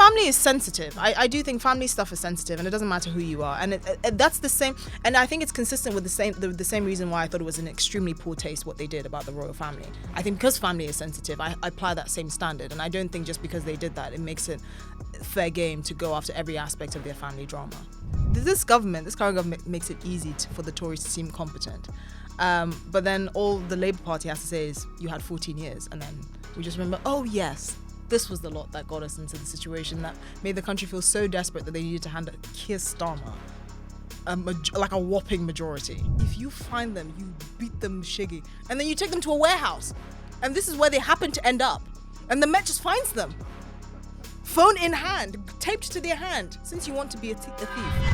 family is sensitive. I do think family stuff is sensitive, and it doesn't matter who you are. And that's the same. And I think it's consistent with the same reason why I thought it was an extremely poor taste what they did about the royal family. I think because family is sensitive, I apply that same standard. And I don't think just because they did that, it makes it fair game to go after every aspect of their family drama. This current government makes it easy for the Tories to seem competent. But then all the Labour Party has to say is, you had 14 years. And then we just remember, oh yes, this was the lot that got us into the situation that made the country feel so desperate that they needed to hand Keir Starmer like a whopping majority. If you find them, you beat them shiggy. And then you take them to a warehouse. And this is where they happen to end up. And the Met just finds them. Phone in hand, taped to their hand, since you want to be a thief.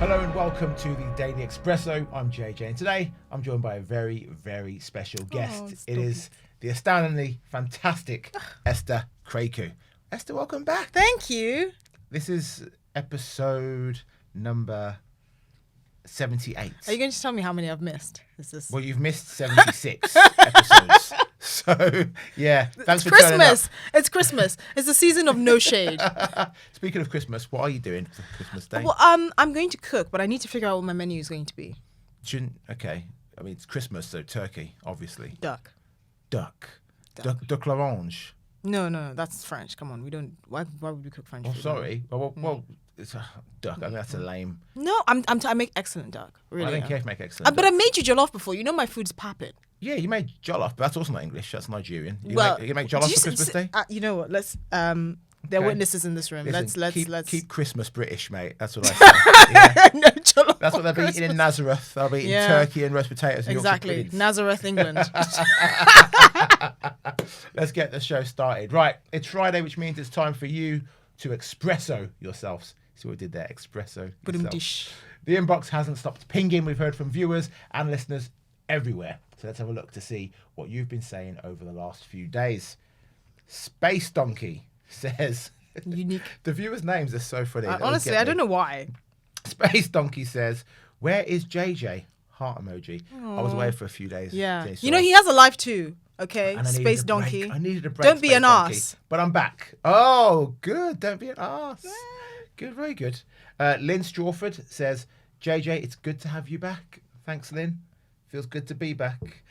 Hello and welcome to the Daily Expresso. I'm JJ and today I'm joined by a very, very special guest. It is the astoundingly fantastic Esther Krakue. Esther, welcome back. Thank you. This is episode number 78. Are you going to tell me how many I've missed? Well, you've missed 76 episodes. So, yeah. Thanks for turning up. It's Christmas. It's the season of no shade. Speaking of Christmas, what are you doing for Christmas Day? Well, I'm going to cook, but I need to figure out what my menu is going to be. Okay. I mean, it's Christmas, so turkey, obviously. Duck. Duck l'orange. No, that's French. Come on, we don't. Why would we cook French food? Sorry. Well, it's a duck. I mean, that's a lame. No, I make excellent duck. Really. I don't care if you make excellent. But I made you jollof before. You know my food's papping. Yeah, you made jollof, but that's also not English. That's Nigerian. You make jollof for Christmas Day. You know what? Let's. There are witnesses in this room. Listen, Let's keep Christmas British, mate. That's what I say. Yeah. No jollof. That's what they'll be eating in Nazareth. They'll be eating turkey and roast potatoes. And exactly, Nazareth, England. Let's get the show started. Right, it's Friday, which means it's time for you to espresso yourselves. See what we did there? Espresso. The inbox hasn't stopped pinging. We've heard from viewers and listeners everywhere. So let's have a look to see what you've been saying over the last few days. Space Donkey says... Unique. The viewers' names are so funny. Honestly, I don't know why. Space Donkey says, where is JJ? Heart emoji. Aww. I was away for a few days. Yeah. So you know, he has a life too. Okay, Space Donkey. I needed a break. Don't be an arse. But I'm back. Oh, good. Don't be an arse. Good, very good. Lynn Strawford says, JJ, it's good to have you back. Thanks, Lynn. Feels good to be back.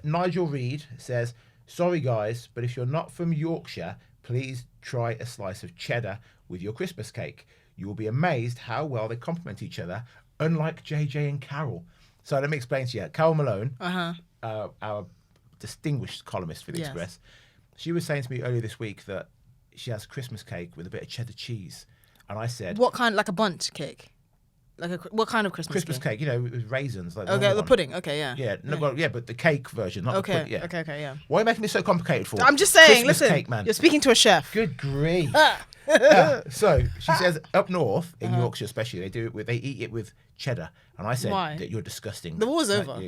Nigel Reed says, sorry guys, but if you're not from Yorkshire, please try a slice of cheddar with your Christmas cake. You will be amazed how well they complement each other, unlike JJ and Carol. So let me explain to you. Carol Malone, our distinguished columnist for the Express, she was saying to me earlier this week that she has Christmas cake with a bit of cheddar cheese. And I said... What kind? Like a bundt cake? What kind of Christmas cake? You know, with raisins. Like the pudding. Okay, yeah. Yeah, but the cake version, not the pudding. Yeah. Okay, yeah. Why are you making this so complicated for? I'm just saying, Christmas listen, cake, man. You're speaking to a chef. Good grief. So she says up north in Yorkshire, especially, they eat it with cheddar, and I said that you're disgusting. The war's over.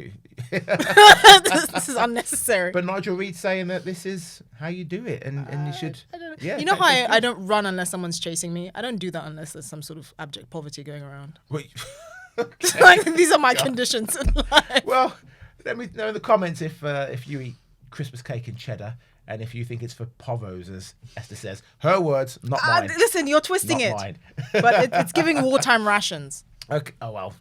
This is unnecessary. But Nigel Reed's saying that this is how you do it, and you should. I don't know. Yeah, you know how I don't run unless someone's chasing me. I don't do that unless there's some sort of abject poverty going around. Wait. Like these are my conditions in life. Well, let me know in the comments if you eat Christmas cake and cheddar. And if you think it's for povos, as Esther says, her words, not mine. Listen, you're twisting not it. Mine. But it's giving wartime rations. Okay. Oh, well.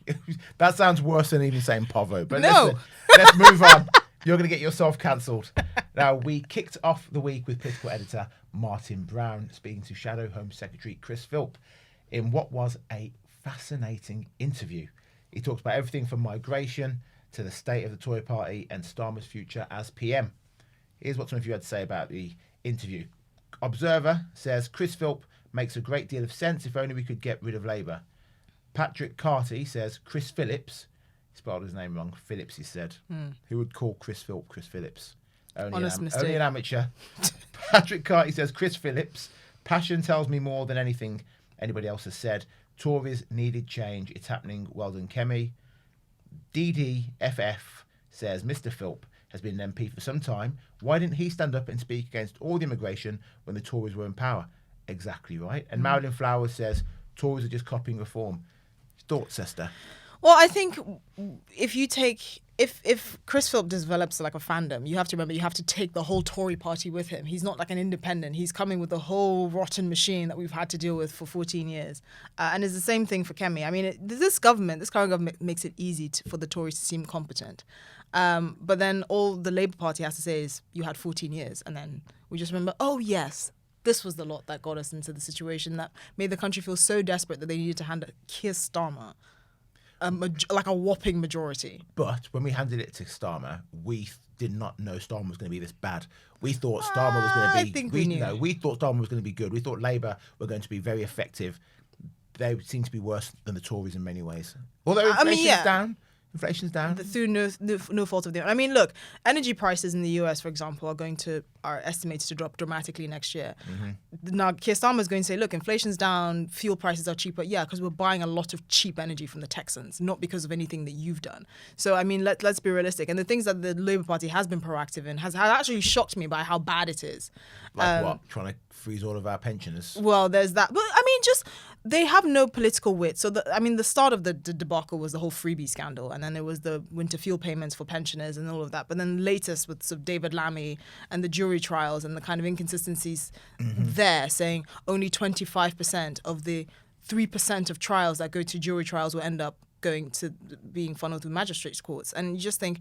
That sounds worse than even saying povo. But no. Listen, let's move on. You're going to get yourself cancelled. Now, we kicked off the week with political editor Martin Brown speaking to Shadow Home Secretary Chris Philp in what was a fascinating interview. He talked about everything from migration to the state of the Tory party and Starmer's future as PM. Here's what some of you had to say about the interview. Observer says Chris Philp makes a great deal of sense if only we could get rid of Labour. Patrick Carty says Chris Phillips, he spelled his name wrong, Phillips he said. Who would call Chris Philp Chris Phillips? Only an amateur. Patrick Carty says Chris Phillips, passion tells me more than anything anybody else has said. Tories needed change. It's happening. Well done, Kemi. DDFF says Mr. Philp has been an MP for some time. Why didn't he stand up and speak against all the immigration when the Tories were in power? Exactly right. And Marilyn Flowers says Tories are just copying reform. Thoughts, Esther? Well, I think if if Chris Philp develops like a fandom, you have to remember you have to take the whole Tory party with him. He's not like an independent. He's coming with the whole rotten machine that we've had to deal with for 14 years. And it's the same thing for Kemi. I mean, this current government makes it easy for the Tories to seem competent. But then all the Labour Party has to say is you had 14 years. And then we just remember, oh, yes, this was the lot that got us into the situation that made the country feel so desperate that they needed to hand Keir Starmer like a whopping majority. But when we handed it to Starmer, we did not know Starmer was going to be this bad. We thought Starmer was going to be. I think we knew. No, we thought Starmer was going to be good. We thought Labour were going to be very effective. They seem to be worse than the Tories in many ways. Although inflation's down. Inflation's down. Through no fault of their own. I mean, look, energy prices in the US, for example, are estimated to drop dramatically next year. Mm-hmm. Now, Keir Starmer is going to say, look, inflation's down, fuel prices are cheaper. Yeah, because we're buying a lot of cheap energy from the Texans, not because of anything that you've done. So, I mean, let's be realistic. And the things that the Labour Party has been proactive in has actually shocked me by how bad it is. Like what? Trying to freeze all of our pensioners? Well, there's that. But, I mean, just they have no political wit. So, the start of the debacle was the whole freebie scandal. And then there was the winter fuel payments for pensioners and all of that. But then latest with sort of David Lammy and the jury trials and the kind of inconsistencies there, saying only 25% of the 3% of trials that go to jury trials will end up going to being funneled through magistrates' courts. And you just think,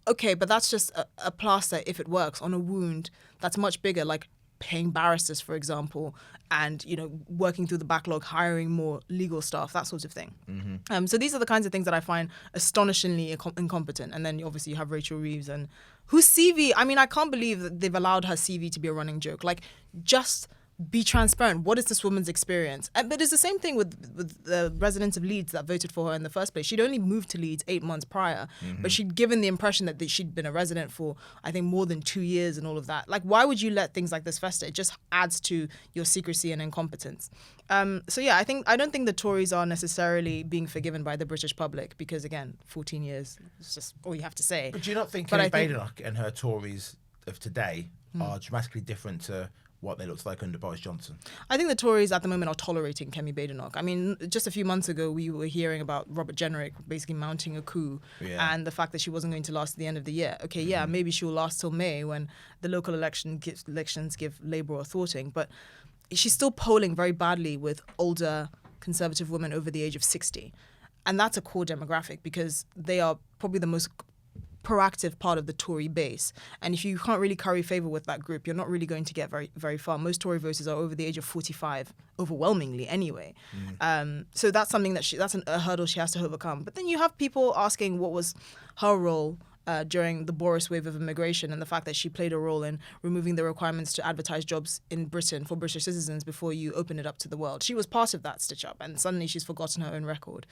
okay, but that's just a plaster, if it works, on a wound that's much bigger, like paying barristers, for example, and, you know, working through the backlog, hiring more legal staff, that sort of thing. Mm-hmm. So these are the kinds of things that I find astonishingly incompetent. And then obviously you have Rachel Reeves, and whose CV, I mean, I can't believe that they've allowed her CV to be a running joke. Like, just be transparent. What is this woman's experience? But it's the same thing with the residents of Leeds that voted for her in the first place. She'd only moved to Leeds 8 months prior, but she'd given the impression that she'd been a resident for, I think, more than 2 years and all of that. Like, why would you let things like this fester? It just adds to your secrecy and incompetence. So yeah, I don't think the Tories are necessarily being forgiven by the British public because, again, 14 years is just all you have to say. But do you not think Kemi Badenoch and her Tories of today are dramatically different to what they looked like under Boris Johnson? I think the Tories at the moment are tolerating Kemi Badenoch. I mean, just a few months ago, we were hearing about Robert Jenrick basically mounting a coup and the fact that she wasn't going to last to the end of the year. Okay, yeah, maybe she'll last till May when the local elections give Labour a thwarting, but she's still polling very badly with older Conservative women over the age of 60. And that's a core demographic because they are probably the most proactive part of the Tory base. And if you can't really curry favour with that group, you're not really going to get very, very far. Most Tory voters are over the age of 45, overwhelmingly anyway. So that's something that that's a hurdle she has to overcome. But then you have people asking what was her role during the Boris wave of immigration and the fact that she played a role in removing the requirements to advertise jobs in Britain for British citizens before you open it up to the world. She was part of that stitch up, and suddenly she's forgotten her own record.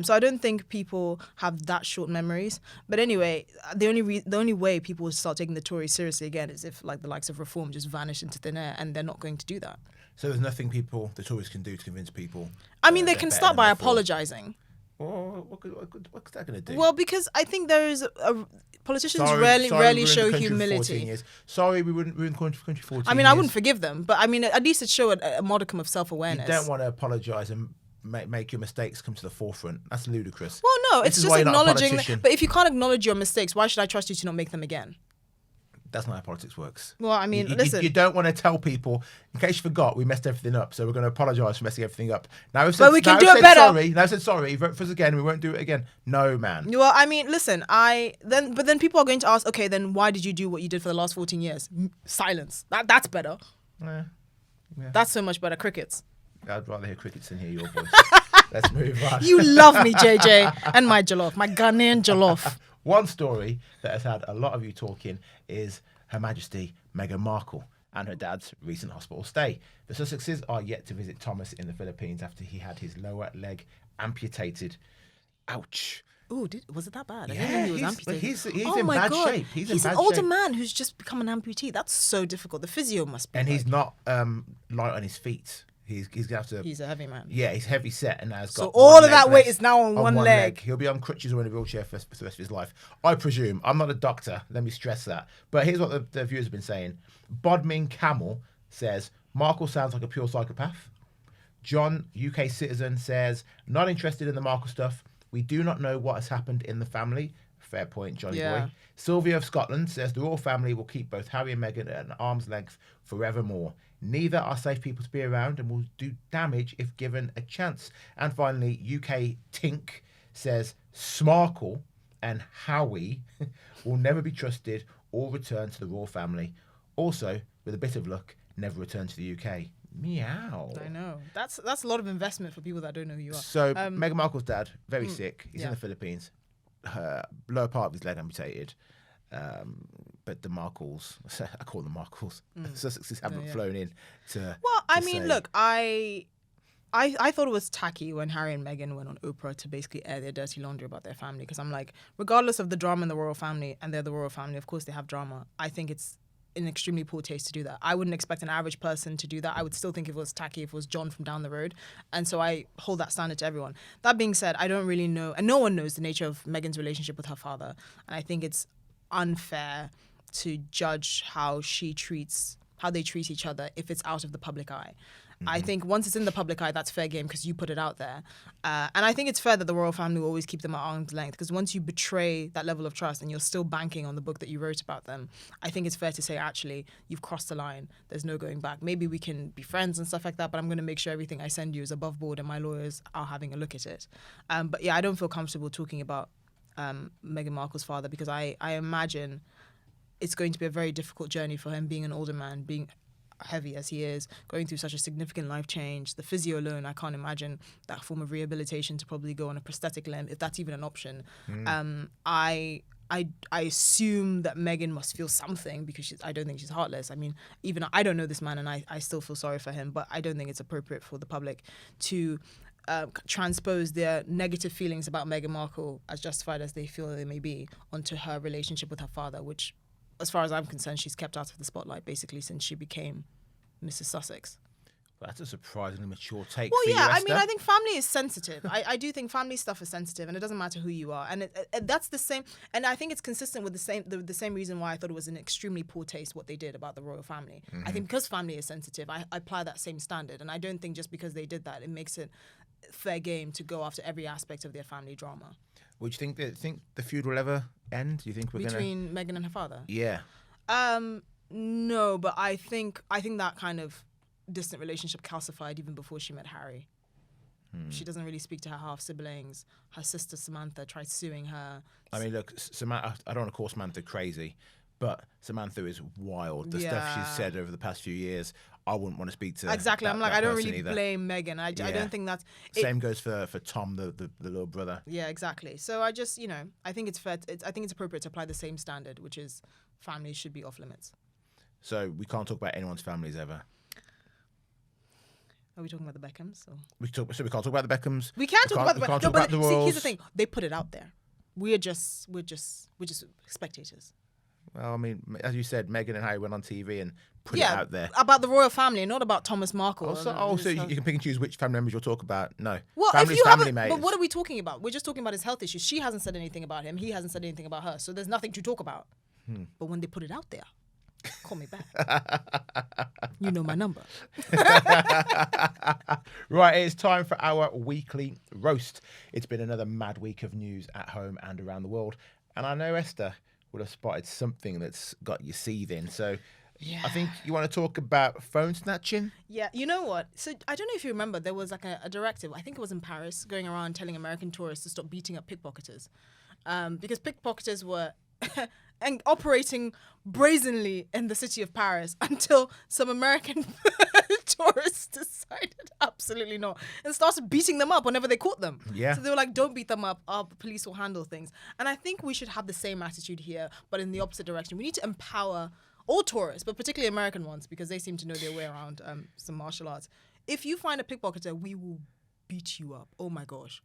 So I don't think people have that short memories. But anyway, the only way people will start taking the Tories seriously again is if, like, the likes of Reform just vanish into thin air, and they're not going to do that. So there's nothing the Tories can do to convince people? I mean, they can start by apologising. Well, what's that going to do? Well, because I think politicians rarely show humility. Sorry, we wouldn't country 14 years. I mean, I wouldn't forgive them, but I mean, at least it showed a modicum of self-awareness. You don't want to apologise and make your mistakes come to the forefront. That's ludicrous. Well, no, it's just acknowledging. But if you can't acknowledge your mistakes, why should I trust you to not make them again? That's not how politics works. Well, I mean, listen. You don't want to tell people, in case you forgot, we messed everything up, so we're going to apologise for messing everything up. Now, but we can do it better. Now I've said sorry, vote for us again, we won't do it again. No, man. Well, I mean, listen, but then people are going to ask, okay, then why did you do what you did for the last 14 years? Silence. That's better. Yeah. That's so much better. Crickets. I'd rather hear crickets than hear your voice. Let's move on. You love me, JJ, and my jollof, my Ghanaian jollof. One story that has had a lot of you talking is Her Majesty Meghan Markle and her dad's recent hospital stay. The Sussexes are yet to visit Thomas in the Philippines after he had his lower leg amputated. Ouch. Oh, was it that bad? Yeah, I didn't know he was amputated. He's in bad shape. He's an older man who's just become an amputee. That's so difficult. The physio must be. And he's not light on his feet. He's gonna have to. He's a heavy man. Yeah, he's heavy set and has got. So all of that weight is now on one leg. He'll be on crutches or in a wheelchair for the rest of his life. I presume. I'm not a doctor. Let me stress that. But here's what the viewers have been saying. Bodmin Camel says Markle sounds like a pure psychopath. John, UK citizen, says not interested in the Markle stuff. We do not know what has happened in the family. Fair point, Johnny Yeah. boy. Sylvia of Scotland says the royal family will keep both Harry and Meghan at an arm's length forevermore. Neither are safe people to be around and will do damage if given a chance. And finally, UK Tink says Smarkle and Howie will never be trusted or return to the royal family. Also, with a bit of luck, never return to the UK. Meow. I know. That's a lot of investment for people that don't know who you are. So Meghan Markle's dad, very sick. He's in yeah. the Philippines. Lower part of his leg amputated. But the Markles, I call them Markles, Sussexes haven't flown in to. Well, I to mean, say- look, I thought it was tacky when Harry and Meghan went on Oprah to basically air their dirty laundry about their family, because I'm like, regardless of the drama in the royal family, and they're the royal family, of course they have drama. I think it's in extremely poor taste to do that. I wouldn't expect an average person to do that. I would still think if it was tacky, if it was John from down the road. And so I hold that standard to everyone. That being said, I don't really know, and no one knows the nature of Meghan's relationship with her father. And I think it's unfair to judge how they treat each other if it's out of the public eye. I think once it's in the public eye, that's fair game because you put it out there. And I think it's fair that the royal family will always keep them at arm's length, because once you betray that level of trust and you're still banking on the book that you wrote about them, I think it's fair to say, actually, you've crossed the line. There's no going back. Maybe we can be friends and stuff like that, but I'm going to make sure everything I send you is above board and my lawyers are having a look at it. But yeah, I don't feel comfortable talking about Meghan Markle's father, because I imagine it's going to be a very difficult journey for him, being an older man, being heavy as he is, going through such a significant life change. The physio alone, I can't imagine that form of rehabilitation to probably go on a prosthetic limb, if that's even an option. I assume that Meghan must feel something, because I don't think she's heartless. I mean, even I don't know this man, and I still feel sorry for him, but I don't think it's appropriate for the public to transpose their negative feelings about Meghan Markle, as justified as they feel they may be, onto her relationship with her father, which, as far as I'm concerned, she's kept out of the spotlight basically since she became Mrs. Sussex. That's a surprisingly mature take Well, for yeah, you, I mean, Esther. I think family is sensitive. I do think family stuff is sensitive, and it doesn't matter who you are. And that's the same. And I think it's consistent with the same reason why I thought it was an extremely poor taste what they did about the royal family. I think because family is sensitive, I apply that same standard. And I don't think just because they did that, it makes it fair game to go after every aspect of their family drama. Would you think the feud will ever end? Do you think we're Between Meghan and her father? Yeah. No, but I think that kind of distant relationship calcified even before she met Harry. She doesn't really speak to her half siblings. Her sister Samantha tried suing her. I mean, look, Samantha. I don't want to call Samantha crazy, but Samantha is wild. The stuff she's said over the past few years, I wouldn't want to speak to. Exactly. I'm like, that I don't person really either. blame Meghan. I don't think that's. Same goes for Tom, the little brother. Yeah, exactly. So I just, I think it's fair. I think it's appropriate to apply the same standard, which is families should be off limits. So we can't talk about anyone's families ever. Are we talking about the Beckhams? Or? We can't talk about the Beckhams. We can talk about the Beckhams. We can't No, talk but about the see, Royals. here's the thing: they put it out there. We're just spectators. Well, I mean, as you said, Meghan and Harry went on TV and put it out there. About the royal family, not about Thomas Markle. Also, you can pick and choose which family members you'll talk about. No, well, family's if you family, haven't, mate. but what are we talking about? We're just talking about his health issues. She hasn't said anything about him. He hasn't said anything about her. So there's nothing to talk about. But when they put it out there, call me back. You know my number. Right, it's time for our weekly roast. It's been another mad week of news at home and around the world. And I know Esther would have spotted something that's got you seething. So I think you want to talk about phone snatching? Yeah, you know what? So I don't know if you remember, there was like a directive, I think it was in Paris, going around telling American tourists to stop beating up pickpocketers. Because pickpocketers were and operating brazenly in the city of Paris until some American tourists decided absolutely not and started beating them up whenever they caught them. Yeah. So they were like, don't beat them up, our police will handle things. And I think we should have the same attitude here, but in the opposite direction. We need to empower all tourists, but particularly American ones, because they seem to know their way around some martial arts. If you find a pickpocketer, we will beat you up. Oh my gosh.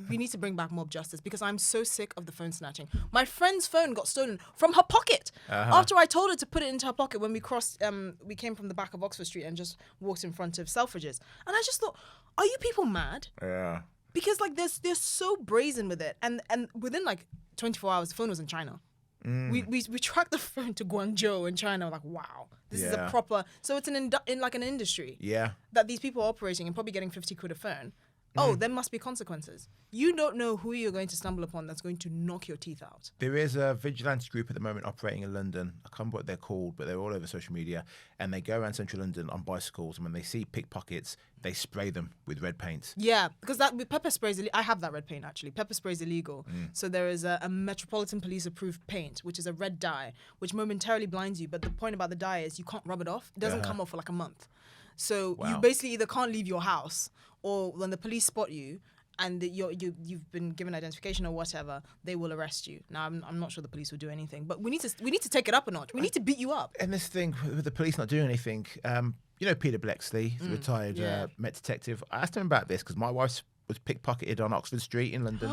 We need to bring back mob justice, because I'm so sick of the phone snatching. My friend's phone got stolen from her pocket after I told her to put it into her pocket when we crossed, we came from the back of Oxford Street and just walked in front of Selfridges. And I just thought, are you people mad? Yeah. Because like they're so brazen with it. And within like 24 hours, the phone was in China. We tracked the phone to Guangzhou in China. We're like, wow, this is a proper. So it's in like an industry. Yeah. That these people are operating and probably getting 50 quid a phone. oh, there must be consequences. You don't know who you're going to stumble upon that's going to knock your teeth out. There is a vigilante group at the moment operating in London. I can't remember what they're called, but they're all over social media. And they go around central London on bicycles. And when they see pickpockets, they spray them with red paint. Yeah, because that with pepper spray is I have that red paint actually. Pepper spray is illegal. So there is a Metropolitan Police approved paint, which is a red dye, which momentarily blinds you. But the point about the dye is you can't rub it off. It doesn't come off for like a month. So you basically either can't leave your house, or when the police spot you and you've been given identification or whatever, they will arrest you. Now I'm not sure the police will do anything, but we need to take it up a notch. We need to beat you up. And this thing with the police not doing anything, you know Peter Blexley, the retired Met detective. I asked him about this because my wife was pickpocketed on Oxford Street in London.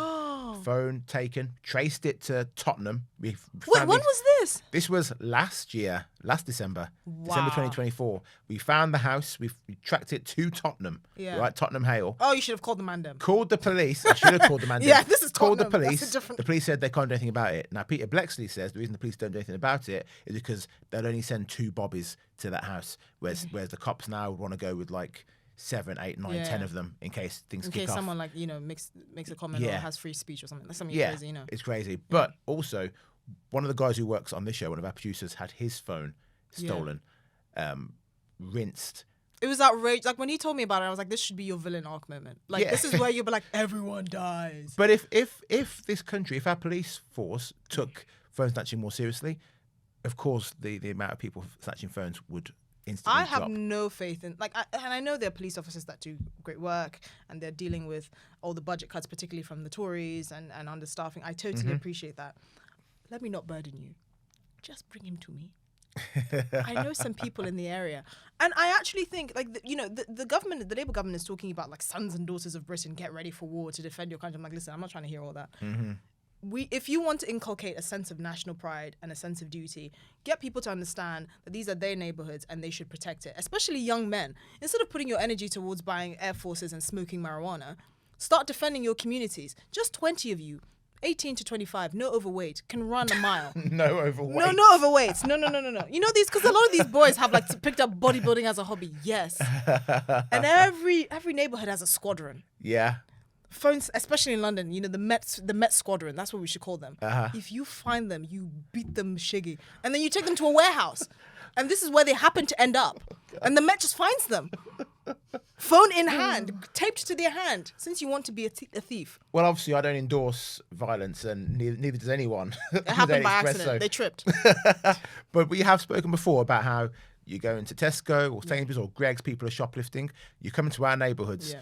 Phone taken, traced it to Tottenham. Wait, when was this? This was last December, December 2024. We found the house. We tracked it to Tottenham, right? Tottenham Hale. Oh, you should have called the man them. Called the police. I should have called the man them. Yeah, this is called Tottenham. the police. That's a different... The police said they can't do anything about it. Now, Peter Blexley says the reason the police don't do anything about it is because they'll only send 2 bobbies to that house, whereas the cops now want to go with like 7, 8, 9, 10 of them in case things kick off. In case someone like, makes a comment or has free speech or something. That's something crazy, it's crazy. But also, one of the guys who works on this show, one of our producers, had his phone stolen, rinsed. It was outrageous. Like when he told me about it, I was like, this should be your villain arc moment. Like this is where you'll be like, everyone dies. But if this country, if our police force took phone snatching more seriously, of course the amount of people snatching phones would instantly I have drop. no faith in and I know there are police officers that do great work and they're dealing with all the budget cuts, particularly from the Tories and understaffing. I totally appreciate that. Let me not burden you. Just bring him to me. I know some people in the area, and I actually think the government, the Labour government, is talking about like sons and daughters of Britain, get ready for war to defend your country. I'm like, listen, I'm not trying to hear all that. If you want to inculcate a sense of national pride and a sense of duty, get people to understand that these are their neighborhoods and they should protect it, especially young men. Instead of putting your energy towards buying Air Forces and smoking marijuana, start defending your communities. Just 20 of you, 18 to 25, no overweight, can run a mile. No overweight. No overweights. No. You know these, because a lot of these boys have picked up bodybuilding as a hobby. Yes. And every neighborhood has a squadron. Yeah. Phones, especially in London, the Met squadron, that's what we should call them. If you find them, you beat them shiggy. And then you take them to a warehouse. And this is where they happen to end up. And the Met just finds them. Phone in hand, taped to their hand, since you want to be a thief. Well, obviously, I don't endorse violence, and neither does anyone. It happened by accident. They tripped. But we have spoken before about how you go into Tesco or Sainsbury's or Greggs, people are shoplifting. You come into our neighbourhoods.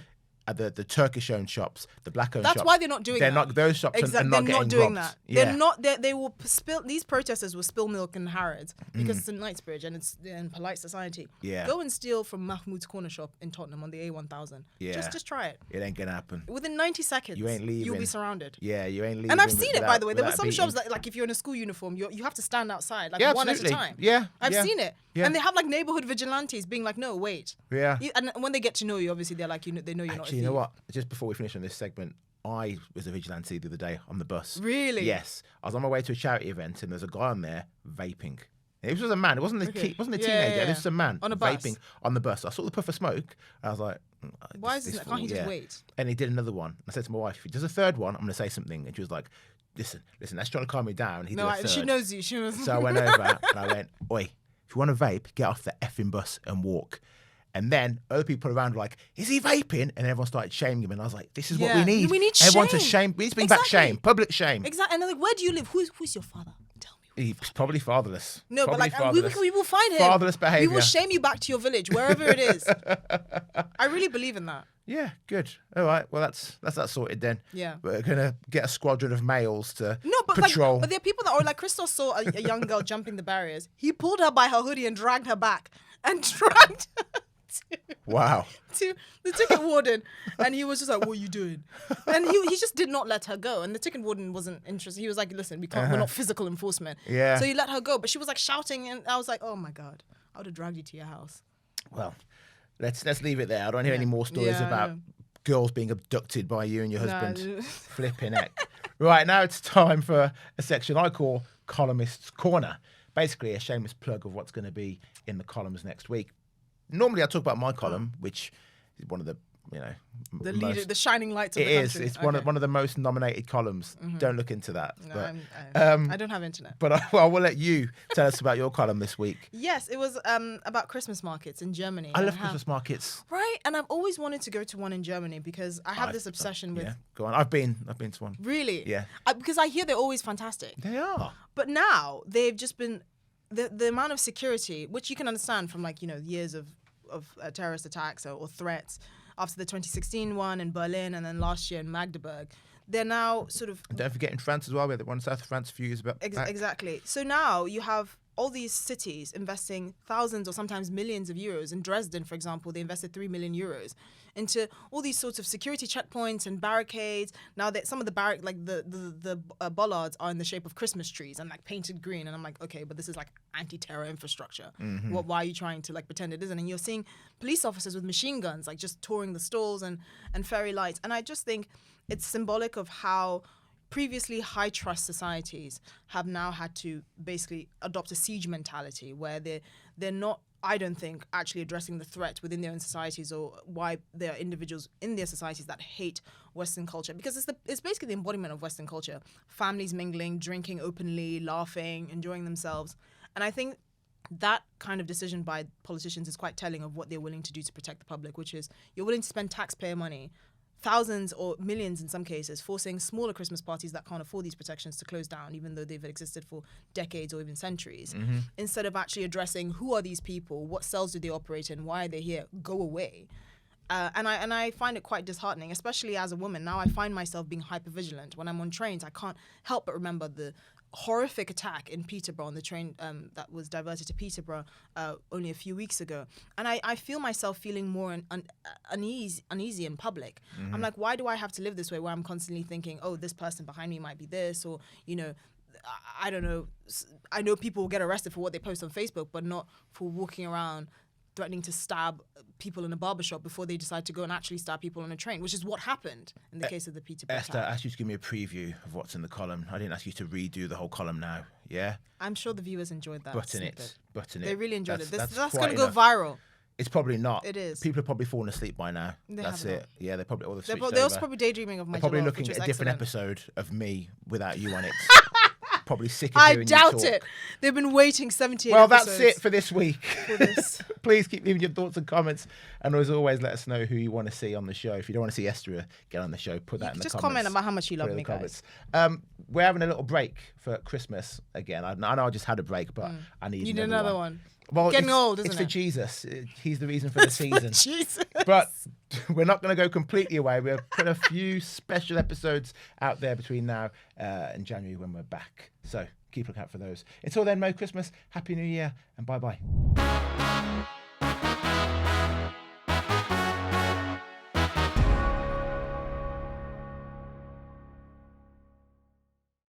At the Turkish-owned shops, the black-owned shops. That's why they're not doing that. Those shops are not they're not robbed. doing that. Yeah. They're not. They will spill. These protesters will spill milk in Harrods because it's in Knightsbridge and it's in polite society. Yeah. Go and steal from Mahmoud's corner shop in Tottenham on the A1000. Yeah. Just try it. It ain't gonna happen. Within 90 seconds, You ain't leaving. You'll be surrounded. Yeah, you ain't leaving. And I've seen it, by the way. There were without some shops beating. that, like, if you're in a school uniform, you have to stand outside, like, Yeah, one absolutely. at a time. Yeah, I've yeah. seen it. Yeah. And they have, like, neighborhood vigilantes being like, no, wait. Yeah. And when they get to know you, obviously, they're like, they know you're not a Actually, thief. you know what? Just before we finish on this segment, I was a vigilante the other day on the bus. Really? Yes. I was on my way to a charity event and there's a guy on there vaping. It was a man. It wasn't a teenager. Yeah. This was a man On a bus. vaping on the bus. I saw the puff of smoke. I was like, Why is this? Can't he just wait? And he did another one. I said to my wife, if he does a third one, I'm going to say something. And she was like, listen, that's trying to calm me down. He did a third. She knows you. She knows. So I went over and I went, oi, if you want to vape, get off the effing bus and walk. And then other people around were like, is he vaping? And everyone started shaming him. And I was like, this is what we need. We need Everyone shame. to shame. We need to bring back shame. Public shame. Exactly. And they're like, where do you live? Who's your father? Tell me. He's probably fatherless. No, probably but like, we will find him. Fatherless behaviour. We will shame you back to your village, wherever it is. I really believe in that. Yeah, good. All right. Well, that's that sorted then. Yeah. We're going to get a squadron of males to but patrol. But there are people that are like, Christos saw a young girl jumping the barriers. He pulled her by her hoodie and dragged her back and dragged her to the ticket warden. And he was just like, what are you doing? And he just did not let her go. And the ticket warden wasn't interested. He was like, listen, we're not physical enforcement. Yeah. So he let her go. But she was like shouting. And I was like, oh my God, I would have dragged you to your house. Well, let's leave it there. I don't hear any more stories about girls being abducted by you and your husband. Flipping heck. Right, now it's time for a section I call Columnist's Corner. Basically a shameless plug of what's going to be in the columns next week. Normally I talk about my column, which is one of the The leader, the shining lights of it the is. country. It's one of the most nominated columns. Don't look into that. No, But, I don't have internet. but I will let you tell us about your column this week. Yes, it was about Christmas markets in Germany. I love Christmas markets. Right, and I've always wanted to go to one in Germany because I have this obsession with. Yeah, go on. I've been to one. Really? Yeah. Because I hear they're always fantastic. They are. But now they've just been the amount of security, which you can understand from years of terrorist attacks or threats after the 2016 one in Berlin and then last year in Magdeburg. They're now sort of... And don't forget in France as well. We had the one in south of France a few years back. Exactly. So now you have all these cities investing thousands or sometimes millions of euros. In Dresden, for example, they invested 3 million euros into all these sorts of security checkpoints and barricades. Now that some of the the bollards are in the shape of Christmas trees and painted green, and I'm like, okay, but this is anti-terror infrastructure. Why are you trying to pretend it isn't? And you're seeing police officers with machine guns just touring the stalls and fairy lights. And I just think it's symbolic of how previously high trust societies have now had to basically adopt a siege mentality where they're not, I don't think, actually addressing the threat within their own societies or why there are individuals in their societies that hate Western culture, because it's basically the embodiment of Western culture. Families mingling, drinking openly, laughing, enjoying themselves. And I think that kind of decision by politicians is quite telling of what they're willing to do to protect the public, which is you're willing to spend taxpayer money, thousands or millions in some cases, forcing smaller Christmas parties that can't afford these protections to close down, even though they've existed for decades or even centuries, instead of actually addressing who are these people, what cells do they operate in, why are they here, go away. And I find it quite disheartening, especially as a woman. Now I find myself being hypervigilant. When I'm on trains, I can't help but remember the horrific attack in Peterborough on the train that was diverted to Peterborough only a few weeks ago. And I feel myself feeling more uneasy in public. I'm like, why do I have to live this way where I'm constantly thinking, oh, this person behind me might be this, or, I don't know. I know people will get arrested for what they post on Facebook, but not for walking around threatening to stab people in a barbershop before they decide to go and actually stab people on a train, which is what happened in the case of the Peterborough Esther, attack. I asked you to give me a preview of what's in the column. I didn't ask you to redo the whole column now, yeah? I'm sure the viewers enjoyed that. Button it. They really enjoyed it. That's quite going to go enough. viral. It's probably not. It is. People are probably falling asleep by now. That's have it. Yeah, they're probably all the They're also probably daydreaming of my They're probably jollof, looking which at was a different excellent. episode of me without you on it. Probably sick of I hearing you doubt talk. it. They've been waiting 78 Well, episodes. that's it for this week. For this. Please keep leaving your thoughts and comments. And as always, let us know who you want to see on the show. If you don't want to see Esther get on the show, put that in the Just comments. comment about how much you love Put it in me, the guys. comments. We're having a little break for Christmas again. I know I just had a break, but I need You need another one. Well, Getting old, it's isn't for it? Jesus. He's the reason for the season. Jesus. But we're not going to go completely away. We'll put a few special episodes out there between now and January when we're back. So keep a look out for those. Until then, Merry Christmas, Happy New Year, and bye-bye.